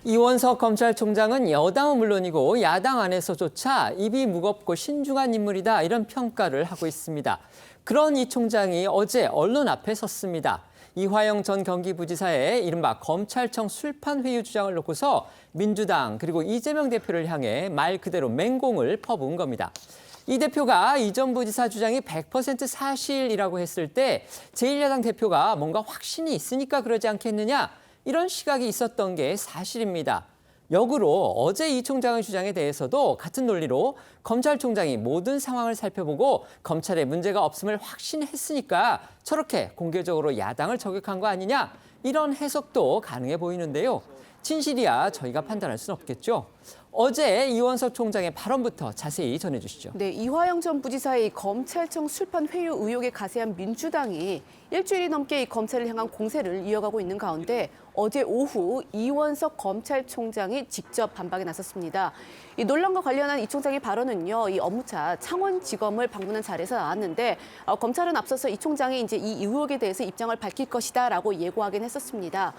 이원석 검찰총장은 여당은 물론이고 야당 안에서조차 입이 무겁고 신중한 인물이다 이런 평가를 하고 있습니다. 그런 이 총장이 어제 언론 앞에 섰습니다. 이화영 전 경기부지사의 이른바 검찰청 술판 회유 주장을 놓고서 민주당 그리고 이재명 대표를 향해 말 그대로 맹공을 퍼부은 겁니다. 이 대표가 이 전 부지사 주장이 100% 사실이라고 했을 때 제1야당 대표가 뭔가 확신이 있으니까 그러지 않겠느냐 이런 시각이 있었던 게 사실입니다. 역으로 어제 이 총장의 주장에 대해서도 같은 논리로 검찰총장이 모든 상황을 살펴보고 검찰에 문제가 없음을 확신했으니까 저렇게 공개적으로 야당을 저격한 거 아니냐 이런 해석도 가능해 보이는데요. 진실이야 저희가 판단할 수는 없겠죠. 어제 이원석 총장의 발언부터 자세히 전해주시죠. 네, 이화영 전 부지사의 검찰청 술판 회유 의혹에 가세한 민주당이 일주일이 넘게 이 검찰을 향한 공세를 이어가고 있는 가운데 어제 오후 이원석 검찰총장이 직접 반박에 나섰습니다. 이 논란과 관련한 이 총장의 발언은요, 이 업무차 창원지검을 방문한 자리에서 나왔는데 검찰은 앞서서 이 총장이 이제 이 의혹에 대해서 입장을 밝힐 것이다라고 예고하긴 했었습니다.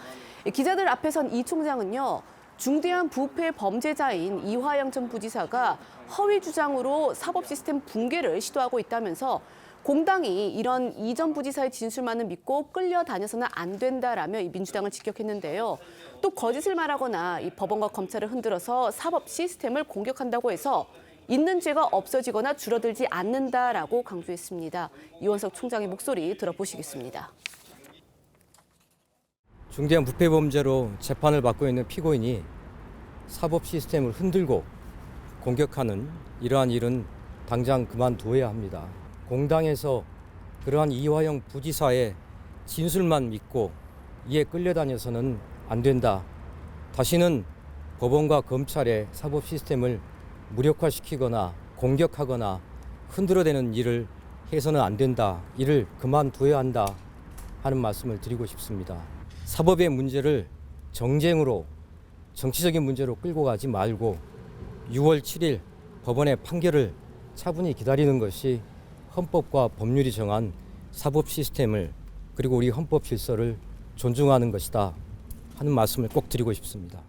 기자들 앞에 선 이 총장은요. 중대한 부패 범죄자인 이화영 전 부지사가 허위 주장으로 사법 시스템 붕괴를 시도하고 있다면서 공당이 이런 이 전 부지사의 진술만을 믿고 끌려다녀서는 안 된다라며 이 민주당을 직격했는데요. 또 거짓을 말하거나 이 법원과 검찰을 흔들어서 사법 시스템을 공격한다고 해서 있는 죄가 없어지거나 줄어들지 않는다라고 강조했습니다. 이원석 총장의 목소리 들어보시겠습니다. 중대한 부패 범죄로 재판을 받고 있는 피고인이 사법 시스템을 흔들고 공격하는 이러한 일은 당장 그만두어야 합니다. 공당에서 그러한 이화영 부지사의 진술만 믿고 이에 끌려다녀서는 안 된다. 다시는 법원과 검찰의 사법 시스템을 무력화시키거나 공격하거나 흔들어대는 일을 해서는 안 된다. 이를 그만두어야 한다 하는 말씀을 드리고 싶습니다. 사법의 문제를 정쟁으로 정치적인 문제로 끌고 가지 말고 6월 7일 법원의 판결을 차분히 기다리는 것이 헌법과 법률이 정한 사법 시스템을 그리고 우리 헌법 질서를 존중하는 것이다 하는 말씀을 꼭 드리고 싶습니다.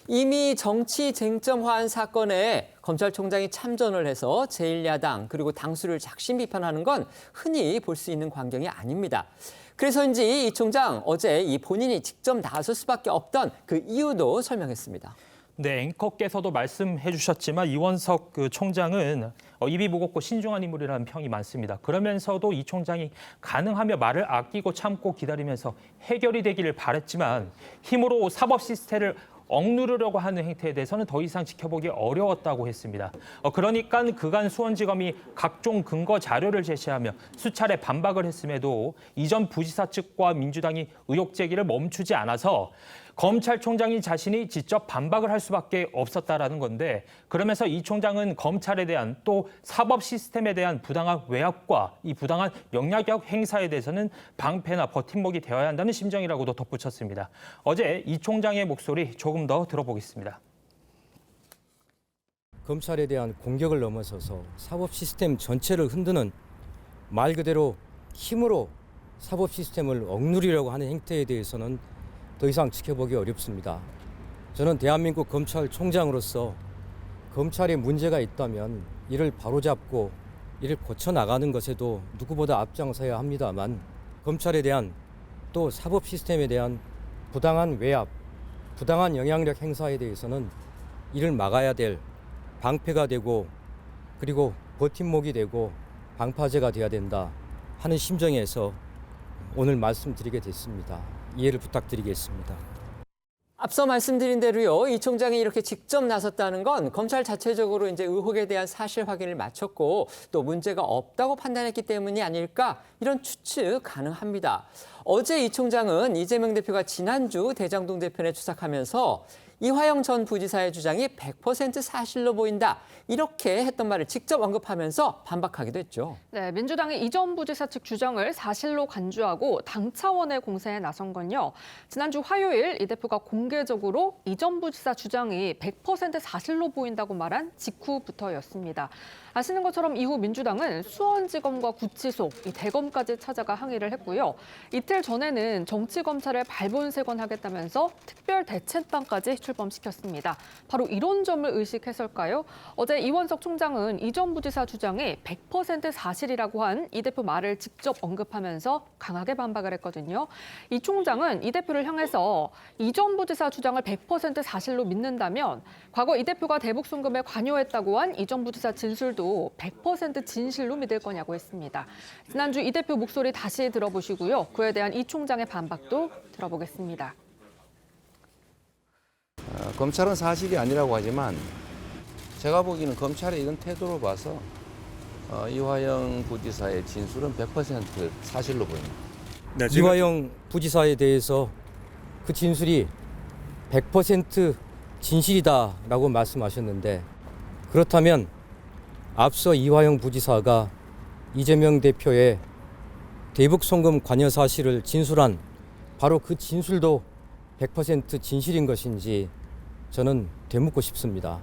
이미 정치 쟁점화한 사건에 검찰총장이 참전을 해서 제1야당 그리고 당수를 작심 비판하는 건 흔히 볼 수 있는 광경이 아닙니다. 그래서인지 이 총장 어제 이 본인이 직접 나설 수밖에 없던 그 이유도 설명했습니다. 네, 앵커께서도 말씀해 주셨지만 이원석 총장은 입이 무겁고 신중한 인물이라는 평이 많습니다. 그러면서도 이 총장이 가능하며 말을 아끼고 참고 기다리면서 해결이 되기를 바랬지만 힘으로 사법 시스템을 억누르려고 하는 행태에 대해서는 더 이상 지켜보기 어려웠다고 했습니다. 그러니까 그간 수원지검이 각종 근거 자료를 제시하며 수차례 반박을 했음에도 이전 부지사 측과 민주당이 의혹 제기를 멈추지 않아서 검찰총장이 자신이 직접 반박을 할 수밖에 없었다라는 건데 그러면서 이 총장은 검찰에 대한 또 사법 시스템에 대한 부당한 외압과 이 부당한 영향력 행사에 대해서는 방패나 버팀목이 되어야 한다는 심정이라고도 덧붙였습니다. 어제 이 총장의 목소리 조금 더 들어보겠습니다. 검찰에 대한 공격을 넘어서서 사법 시스템 전체를 흔드는 말 그대로 힘으로 사법 시스템을 억누르려고 하는 행태에 대해서는 더 이상 지켜보기 어렵습니다. 저는 대한민국 검찰총장으로서 검찰에 문제가 있다면 이를 바로잡고 이를 고쳐나가는 것에도 누구보다 앞장서야 합니다만 검찰에 대한 또 사법 시스템에 대한 부당한 외압, 부당한 영향력 행사에 대해서는 이를 막아야 될 방패가 되고 그리고 버팀목이 되고 방파제가 돼야 된다 하는 심정에서 오늘 말씀드리게 됐습니다. 이해를 부탁드리겠습니다. 앞서 말씀드린 대로요, 이 총장이 이렇게 직접 나섰다는 건 검찰 자체적으로 이제 의혹에 대한 사실 확인을 마쳤고 또 문제가 없다고 판단했기 때문이 아닐까 이런 추측 가능합니다. 어제 이 총장은 이재명 대표가 지난주 대장동 대편에出席하면서 이화영 전 부지사의 주장이 100% 사실로 보인다. 이렇게 했던 말을 직접 언급하면서 반박하기도 했죠. 네, 민주당이 이 전 부지사 측 주장을 사실로 간주하고 당 차원의 공세에 나선 건요. 지난주 화요일 이 대표가 공개적으로 이 전 부지사 주장이 100% 사실로 보인다고 말한 직후부터였습니다. 아시는 것처럼 이후 민주당은 수원지검과 구치소, 이 대검까지 찾아가 항의를 했고요. 이틀 며칠 전에는 정치검찰을 발본색원하겠다면서 특별 대책반까지 출범시켰습니다. 바로 이런 점을 의식해서일까요? 어제 이원석 총장은 이 전 부지사 주장이 100% 사실이라고 한 이 대표 말을 직접 언급하면서 강하게 반박을 했거든요. 이 총장은 이 대표를 향해서 이 전 부지사 주장을 100% 사실로 믿는다면 과거 이 대표가 대북 송금에 관여했다고 한 이 전 부지사 진술도 100% 진실로 믿을 거냐고 했습니다. 지난주 이 대표 목소리 다시 들어보시고요. 그에 대한 이 총장의 반박도 들어보겠습니다. 검찰은 사실이 아니라고 하지만 제가 보기에는 검찰의 이런 태도를 봐서 이화영 부지사의 진술은 100% 사실로 보입니다. 네, 이화영 부지사에 대해서 그 진술이 100% 진실이다라고 말씀하셨는데 그렇다면 앞서 이화영 부지사가 이재명 대표의 대북 송금 관여 사실을 진술한 바로 그 진술도 100% 진실인 것인지 저는 되묻고 싶습니다.